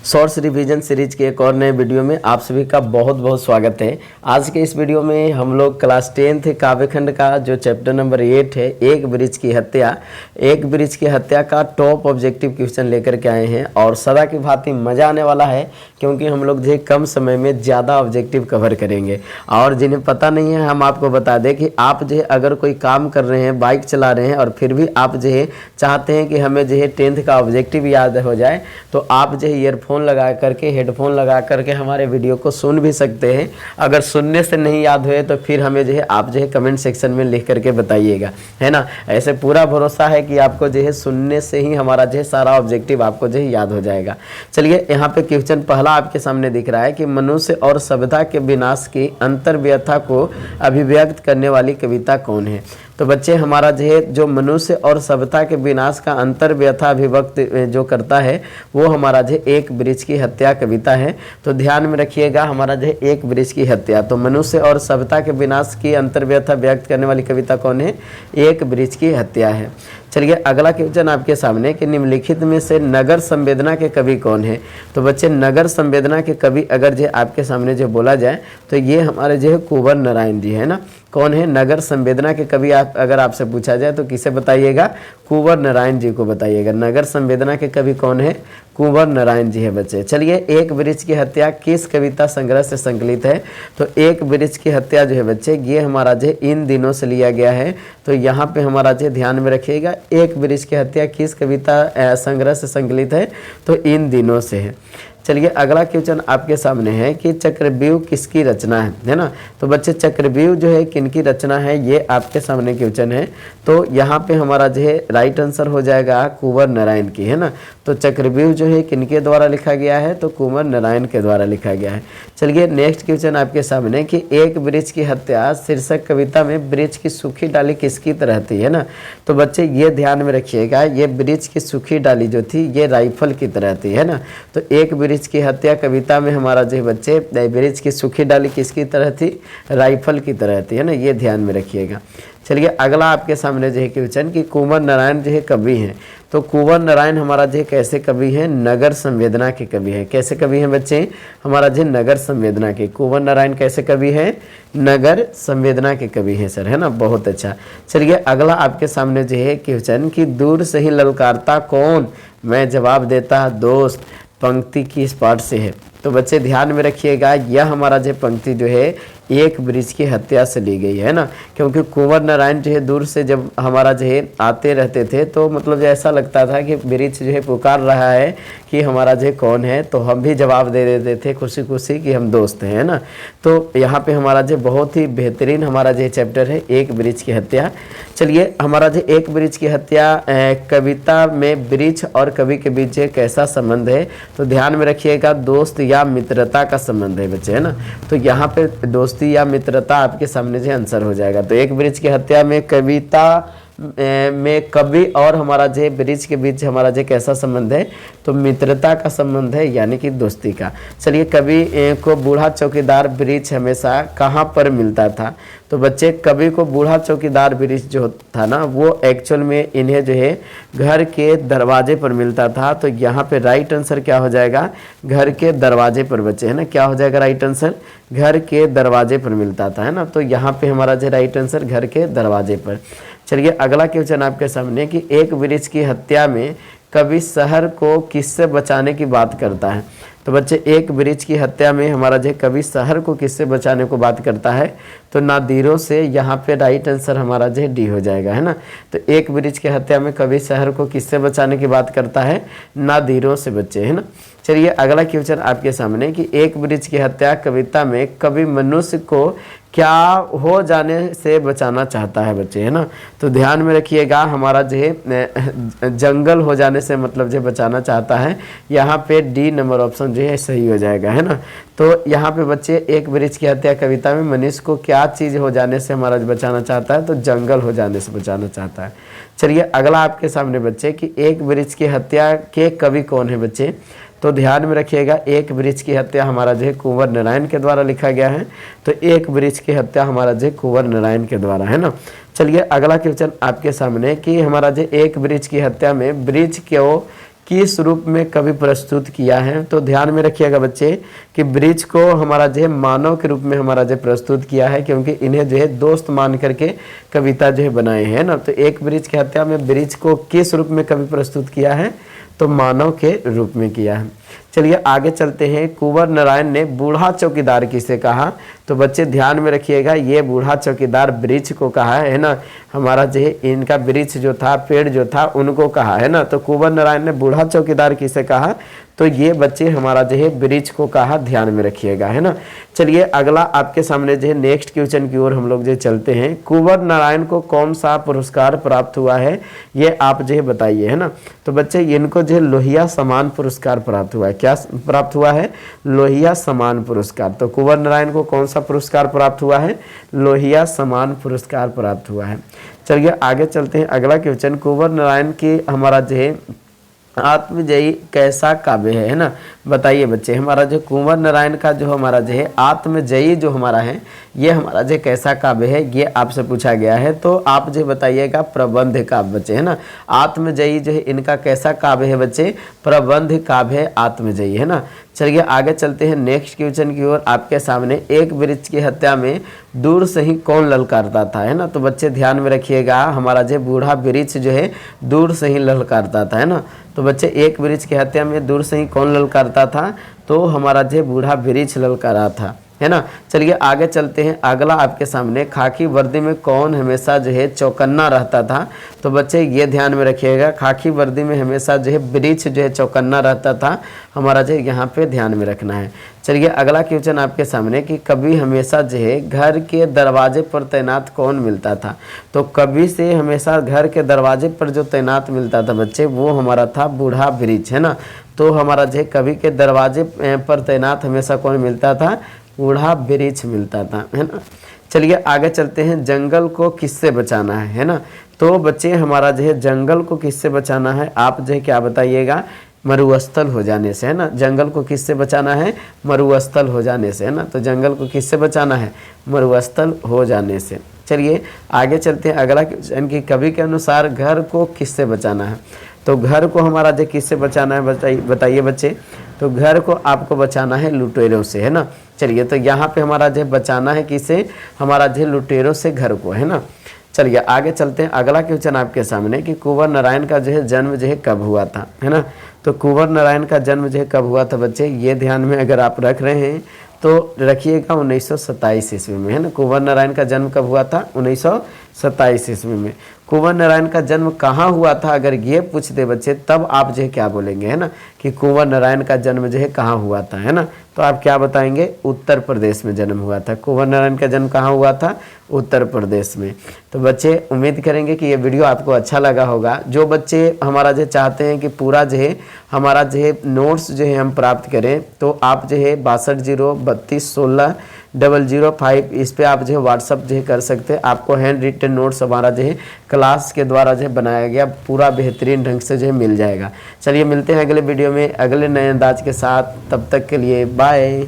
Shorts revision series के एक और नए वीडियो में आप सभी का बहुत बहुत स्वागत है। आज के इस वीडियो में हम लोग क्लास 10th काव्यखंड का जो चैप्टर नंबर 8 है, एक ब्रिज की हत्या का टॉप ऑब्जेक्टिव क्वेश्चन लेकर के आए हैं और सदा की भांति मज़ा आने वाला है क्योंकि हम लोग जो कम समय में ज़्यादा ऑब्जेक्टिव कवर करेंगे। और जिन्हें पता नहीं है हम आपको बता दें कि आप जो अगर कोई काम कर रहे हैं, बाइक चला रहे हैं और फिर भी आप जो चाहते हैं कि हमें जो 10th का ऑब्जेक्टिव याद हो जाए, तो आप जो ईयरफोन लगा करके, हेडफोन लगा करके हमारे वीडियो को सुन भी सकते हैं। अगर सुनने से नहीं याद हुए तो फिर हमें आप कमेंट सेक्शन में लिख करके बताइएगा, है ना। ऐसे पूरा भरोसा है कि आपको सुनने से ही हमारा सारा ऑब्जेक्टिव आपको याद हो जाएगा। चलिए यहाँ पे क्वेश्चन पहला आपके सामने दिख रहा है कि मनुष्य और सभ्यता के विनाश की अंतर्व्यथा को अभिव्यक्त करने वाली कविता कौन है। तो बच्चे हमारा जो मनुष्य और सभ्यता के विनाश का अंतर्व्यथा अभिव्यक्त जो करता है वो हमारा एक ब्रिज की हत्या कविता है। तो ध्यान में रखिएगा, हमारा एक ब्रिज की हत्या, तो मनुष्य और सभ्यता के विनाश की अंतर्व्यथा व्यक्त करने वाली कविता कौन है, एक ब्रिज की हत्या है। चलिए अगला क्वेश्चन आपके सामने कि निम्नलिखित में से नगर संवेदना के कवि कौन है। तो बच्चे नगर संवेदना के कवि अगर आपके सामने बोला जाए तो ये हमारे कुंवर नारायण जी है ना। कौन है नगर संवेदना के कवि, अगर आपसे पूछा जाए तो किसे बताइएगा, कुंवर नारायण जी को बताइएगा। नगर संवेदना के कवि कौन है, कुंवर नारायण जी है बच्चे। चलिए एक ब्रिज की हत्या किस कविता संग्रह से संकलित है। तो एक ब्रिज की हत्या जो है बच्चे ये हमारा इन दिनों से लिया गया है। तो यहाँ पे हमारा ध्यान में रखिएगा, एक ब्रिज की हत्या किस कविता संग्रह से संकलित है, तो इन दिनों से है। चलिए अगला क्वेश्चन आपके सामने है कि चक्रव्यूह किसकी रचना है ना। तो बच्चे चक्रव्यूह जो है किनकी रचना है, ये आपके सामने क्वेश्चन है। तो यहाँ पे हमारा राइट आंसर हो जाएगा कुंवर नारायण की, है ना। तो चक्रव्यूह जो है किनके द्वारा लिखा गया है, तो कुंवर नारायण के द्वारा लिखा गया है। चलिए नेक्स्ट क्वेश्चन आपके सामने कि एक ब्रिज की हत्या शीर्षक कविता में ब्रिज की सूखी डाली किसकी तरह थी, है ना। तो बच्चे ये ध्यान में रखिएगा, ये ब्रिज की सूखी डाली जो थी ये राइफल की तरह थी, है ना। तो एक ब्रिज की हत्या कविता में हमारा बच्चे ब्रिज की सूखी डाली किसकी तरह थी, राइफल की तरह थी, है ना। ये ध्यान में रखिएगा। चलिए अगला आपके सामने क्वेश्चन कि कुंवर नारायण कवि हैं। तो कुंवर नारायण हमारा कैसे कवि हैं, नगर संवेदना के कवि हैं। कैसे कवि हैं बच्चे, हमारा नगर संवेदना के। कुंवर नारायण कैसे कवि हैं, नगर संवेदना के कवि हैं सर, है ना। बहुत अच्छा। चलिए अगला आपके सामने क्वेश्चन कि दूर से ही ललकारता कौन, मैं जवाब देता दोस्त, पंक्ति किस पाठ से है। तो बच्चे ध्यान में रखिएगा, यह हमारा पंक्ति जो है एक ब्रिज की हत्या से ली गई है ना। क्योंकि कुंवर नारायण दूर से जब हमारा आते रहते थे तो मतलब ऐसा लगता था कि ब्रिज पुकार रहा है कि हमारा कौन है, तो हम भी जवाब दे देते थे खुशी खुशी कि हम दोस्त हैं, है ना। तो यहाँ पे हमारा बहुत ही बेहतरीन हमारा चैप्टर है एक ब्रिज की हत्या। चलिए हमारा एक ब्रिज की हत्या कविता में ब्रिज और कवि के बीच कैसा संबंध है। तो ध्यान में रखिएगा, दोस्त या मित्रता का संबंध है बच्चे, है ना। तो यहाँ पे दोस्ती या मित्रता आपके सामने आंसर हो जाएगा। तो एक ब्रिज की हत्या में कविता में कवि और हमारा ब्रिज के बीच हमारा कैसा संबंध है, तो मित्रता का संबंध है, यानी कि दोस्ती का। चलिए कवि को बूढ़ा चौकीदार ब्रिज हमेशा कहाँ पर मिलता था। तो बच्चे कवि को बूढ़ा चौकीदार ब्रिज जो था ना वो एक्चुअल में इन्हें घर के दरवाजे पर मिलता था। तो यहाँ पे राइट आंसर क्या हो जाएगा, घर के दरवाजे पर बच्चे, है ना। क्या हो जाएगा राइट आंसर, घर के दरवाजे पर मिलता था, है ना। तो यहाँ पे हमारा राइट आंसर घर के दरवाजे पर। चलिए अगला क्वेश्चन आपके सामने कि एक ब्रिज की हत्या में कवि शहर को किससे बचाने की बात करता है। तो बच्चे एक ब्रिज की हत्या में हमारा कवि शहर को किससे बचाने को बात करता है, तो नादिरों से। यहाँ पे राइट आंसर हमारा डी हो जाएगा, है ना। तो एक ब्रिज की हत्या में कवि शहर को किससे बचाने की बात करता है, नादिरों से बच्चे, है ना। चलिए अगला क्वेश्चन आपके सामने कि एक ब्रिज की हत्या कविता में कवि मनुष्य को क्या हो जाने से बचाना चाहता है बच्चे, है ना। तो ध्यान में रखिएगा, हमारा जंगल हो जाने से मतलब बचाना चाहता है। यहाँ पे डी नंबर ऑप्शन सही हो जाएगा, है ना। तो यहाँ पे बच्चे एक ब्रिज की हत्या कविता में मनुष्य को क्या चीज़ हो जाने से हमारा बचाना चाहता है, तो जंगल हो जाने से बचाना चाहता है। चलिए अगला आपके सामने बच्चे कि एक ब्रिज की हत्या के कवि कौन है बच्चे। तो ध्यान में रखिएगा, एक ब्रिज की हत्या हमारा कुंवर नारायण के द्वारा लिखा गया है। तो एक ब्रिज की हत्या हमारा कुंवर नारायण के द्वारा, है ना। चलिए अगला क्वेश्चन आपके सामने कि हमारा एक ब्रिज की हत्या में ब्रिज को किस रूप में कभी प्रस्तुत किया है। तो ध्यान में रखिएगा बच्चे कि वृक्ष को हमारा जो है मानव के रूप में हमारा जो प्रस्तुत किया है, क्योंकि इन्हें जो है दोस्त मान करके कविता जो है बनाए हैं ना। तो एक वृक्ष की हत्या में वृक्ष को किस रूप में कभी प्रस्तुत किया है, तो मानव के रूप में किया है। चलिए आगे चलते हैं। कुंवर नारायण ने बूढ़ा चौकीदार किसे कहा। तो बच्चे ध्यान में रखिएगा, ये बूढ़ा चौकीदार वृक्ष को कहा है ना, हमारा जो है इनका वृक्ष जो था, पेड़ जो था, उनको कहा है ना। तो कुंवर नारायण ने बूढ़ा चौकीदार किसे कहा, तो ये बच्चे हमारा जो है वृक्ष को कहा, ध्यान में रखिएगा, है ना। चलिए अगला आपके सामने जो है नेक्स्ट क्वेश्चन की ओर हम लोग जो चलते हैं। कुंवर नारायण को कौन सा पुरस्कार प्राप्त हुआ है, ये आप जो है बताइए, है ना। तो बच्चे इनको जो है लोहिया सम्मान पुरस्कार प्राप्त हुआ है। क्या प्राप्त हुआ है, लोहिया सम्मान पुरस्कार। तो कुंवर नारायण को कौन सा पुरस्कार प्राप्त हुआ है, लोहिया सम्मान पुरस्कार प्राप्त हुआ है। चलिए आगे चलते हैं। अगला क्वेश्चन, कुंवर नारायण की हमारा जो है आत्मजयी कैसा काव्य है ना, बताइए बच्चे। हमारा जो कुंवर नारायण का जो हमारा जो है आत्मजयी जो हमारा है, ये हमारा जो कैसा काव्य है, ये आपसे पूछा गया है। तो आप जो बताइएगा प्रबंध काव्य बच्चे, है ना। आत्मजयी जो है इनका कैसा काव्य है बच्चे, प्रबंध काव्य है आत्मजयी, है ना। चलिए आगे चलते हैं नेक्स्ट क्वेश्चन की ओर। आपके सामने एक वृक्ष की हत्या में दूर से ही कौन ललकारता था, है ना। तो बच्चे ध्यान में रखिएगा, हमारा जो बूढ़ा वृक्ष जो है दूर से ही ललकारता था, है ना। तो बच्चे एक वृक्ष की हत्या में दूर से ही कौन ललकारता था, तो हमारा जो बूढ़ा वृक्ष ललकारा था, है ना। चलिए आगे चलते हैं। अगला आपके सामने, खाकी वर्दी में कौन हमेशा जो है चौकन्ना रहता था। तो बच्चे ये ध्यान में रखिएगा, खाकी वर्दी में हमेशा जो है वृक्ष जो है चौकन्ना रहता था, हमारा जो यहाँ पे ध्यान में रखना है। चलिए अगला क्वेश्चन आपके सामने कि कभी हमेशा जो है घर के दरवाजे पर तैनात कौन मिलता था। तो कभी से हमेशा घर के दरवाजे पर जो तैनात मिलता था बच्चे, वो हमारा था बूढ़ा वृक्ष, है ना। तो हमारा जो है कभी के दरवाजे पर तैनात हमेशा कौन मिलता था, बूढ़ा वृक्ष मिलता था, है ना। चलिए आगे चलते हैं। जंगल को किससे बचाना है ना। तो बच्चे हमारा जो है जंगल को किससे बचाना है, आप जो है क्या बताइएगा, मरुस्थल हो जाने से, है ना। जंगल को किससे बचाना है, मरुस्थल हो जाने से, है ना। तो जंगल को किससे बचाना है, मरुस्थल हो जाने से। चलिए आगे चलते हैं। अगला क्वेश्चन कि कवि के अनुसार घर को किससे बचाना है। तो घर को हमारा जो किससे बचाना है, बताइए बच्चे। तो घर को आपको बचाना है लुटेरों से, है ना। चलिए तो यहाँ पे हमारा जो बचाना है किसे, हमारा जो लुटेरों से घर को, है ना। चलिए आगे चलते हैं। अगला क्वेश्चन आपके सामने कि कुंवर नारायण का जो है जन्म जो है कब हुआ था, है ना। तो कुंवर नारायण का जन्म जो है कब हुआ था बच्चे, ये ध्यान में अगर आप रख रहे हैं तो रखिएगा 1927 ईस्वी में, है ना। कुंवर नारायण का जन्म कब हुआ था, 1927 ईस्वी में। कुंवर नारायण का जन्म कहाँ हुआ था, अगर ये पूछ दे बच्चे, तब आप जो है क्या बोलेंगे, है ना, कि कुंवर नारायण का जन्म जो है कहाँ हुआ था, है ना। तो आप क्या बताएंगे, उत्तर प्रदेश में जन्म हुआ था। कुंवर नारायण का जन्म कहाँ हुआ था, उत्तर प्रदेश में। तो बच्चे उम्मीद करेंगे कि ये वीडियो आपको अच्छा लगा होगा। जो बच्चे हमारा जो चाहते हैं कि पूरा जो है हमारा जो है नोट्स जो है हम प्राप्त करें, तो आप जो है 6203216005 इस पे आप जो है व्हाट्सअप जो है कर सकते हैं। आपको हैंड रिटन नोट्स हमारा जो है क्लास के द्वारा जो है बनाया गया पूरा बेहतरीन ढंग से जो है मिल जाएगा। चलिए मिलते हैं अगले वीडियो में अगले नए अंदाज के साथ, तब तक के लिए बाय।